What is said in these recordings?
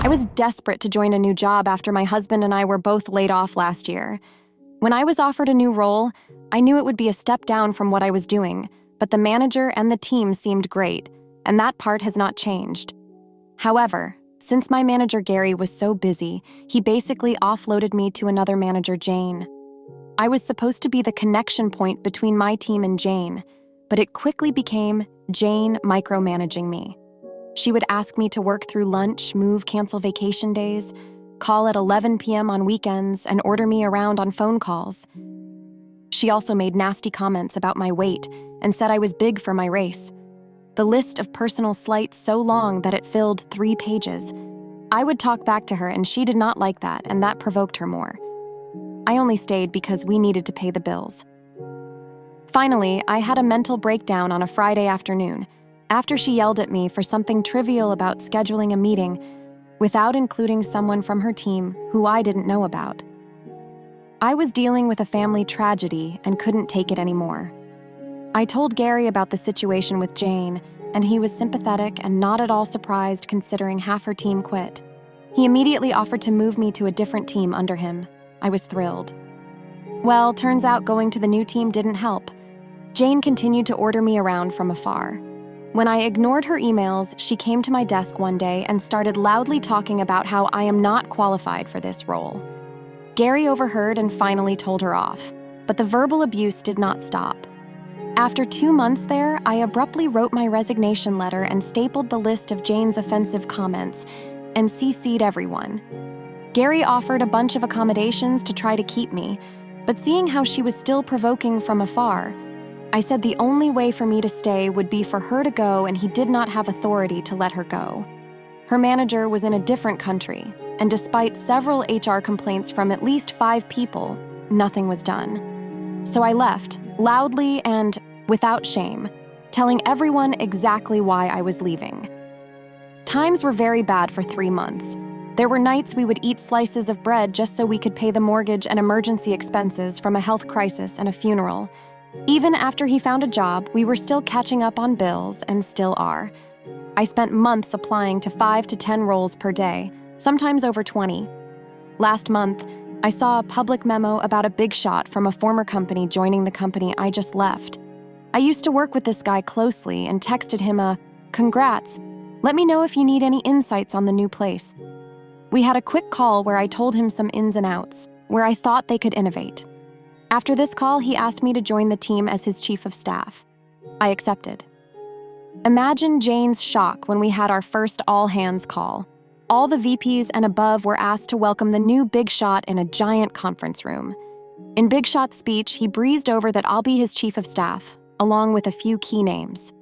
I was desperate to join a new job after my husband and I were both laid off last year. When I was offered a new role, I knew it would be a step down from what I was doing, but the manager and the team seemed great, and that part has not changed. However, since my manager Gary was so busy, he basically offloaded me to another manager, Jane. I was supposed to be the connection point between my team and Jane, but it quickly became Jane micromanaging me. She would ask me to work through lunch, cancel vacation days, call at 11 p.m. on weekends, and order me around on phone calls. She also made nasty comments about my weight and said I was big for my race. The list of personal slights so long that it filled 3 pages. I would talk back to her, and she did not like that, and that provoked her more. I only stayed because we needed to pay the bills. Finally, I had a mental breakdown on a Friday afternoon after she yelled at me for something trivial about scheduling a meeting without including someone from her team who I didn't know about. I was dealing with a family tragedy and couldn't take it anymore. I told Gary about the situation with Jane, and he was sympathetic and not at all surprised considering half her team quit. He immediately offered to move me to a different team under him. I was thrilled. Well, turns out going to the new team didn't help. Jane continued to order me around from afar. When I ignored her emails, she came to my desk one day and started loudly talking about how I am not qualified for this role. Gary overheard and finally told her off, but the verbal abuse did not stop. After 2 months there, I abruptly wrote my resignation letter and stapled the list of Jane's offensive comments and CC'd everyone. Gary offered a bunch of accommodations to try to keep me, but seeing how she was still provoking from afar, I said the only way for me to stay would be for her to go, and he did not have authority to let her go. Her manager was in a different country, and despite several HR complaints from at least 5 people, nothing was done. So I left, loudly and without shame, telling everyone exactly why I was leaving. Times were very bad for 3 months. There were nights we would eat slices of bread just so we could pay the mortgage and emergency expenses from a health crisis and a funeral. Even after he found a job, we were still catching up on bills and still are. I spent months applying to 5 to 10 roles per day, sometimes over 20. Last month, I saw a public memo about a big shot from a former company joining the company I just left. I used to work with this guy closely and texted him a, "Congrats, let me know if you need any insights on the new place." We had a quick call where I told him some ins and outs, where I thought they could innovate. After this call, he asked me to join the team as his chief of staff. I accepted. Imagine Jane's shock when we had our first all-hands call. All the VPs and above were asked to welcome the new big shot in a giant conference room. In Big Shot's speech, he breezed over that I'll be his chief of staff, along with a few key names.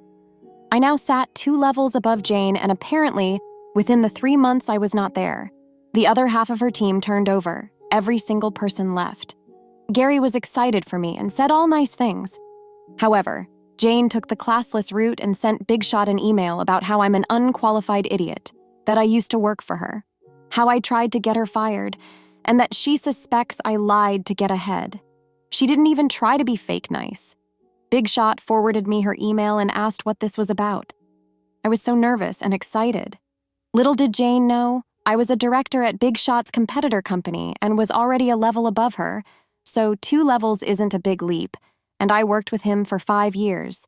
I now sat 2 levels above Jane, and apparently, within the 3 months I was not there, the other half of her team turned over. Every single person left. Gary was excited for me and said all nice things. However, Jane took the classless route and sent Big Shot an email about how I'm an unqualified idiot, that I used to work for her, how I tried to get her fired, and that she suspects I lied to get ahead. She didn't even try to be fake nice. Big Shot forwarded me her email and asked what this was about. I was so nervous and excited. Little did Jane know, I was a director at Big Shot's competitor company and was already a level above her, so 2 levels isn't a big leap, and I worked with him for 5 years.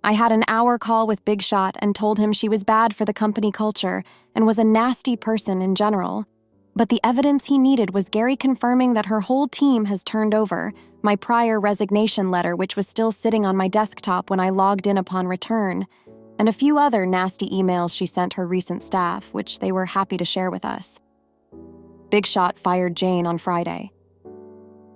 I had an hour call with Big Shot and told him she was bad for the company culture and was a nasty person in general. But the evidence he needed was Gary confirming that her whole team has turned over, my prior resignation letter, which was still sitting on my desktop when I logged in upon return, and a few other nasty emails she sent her recent staff, which they were happy to share with us. Big Shot fired Jane on Friday.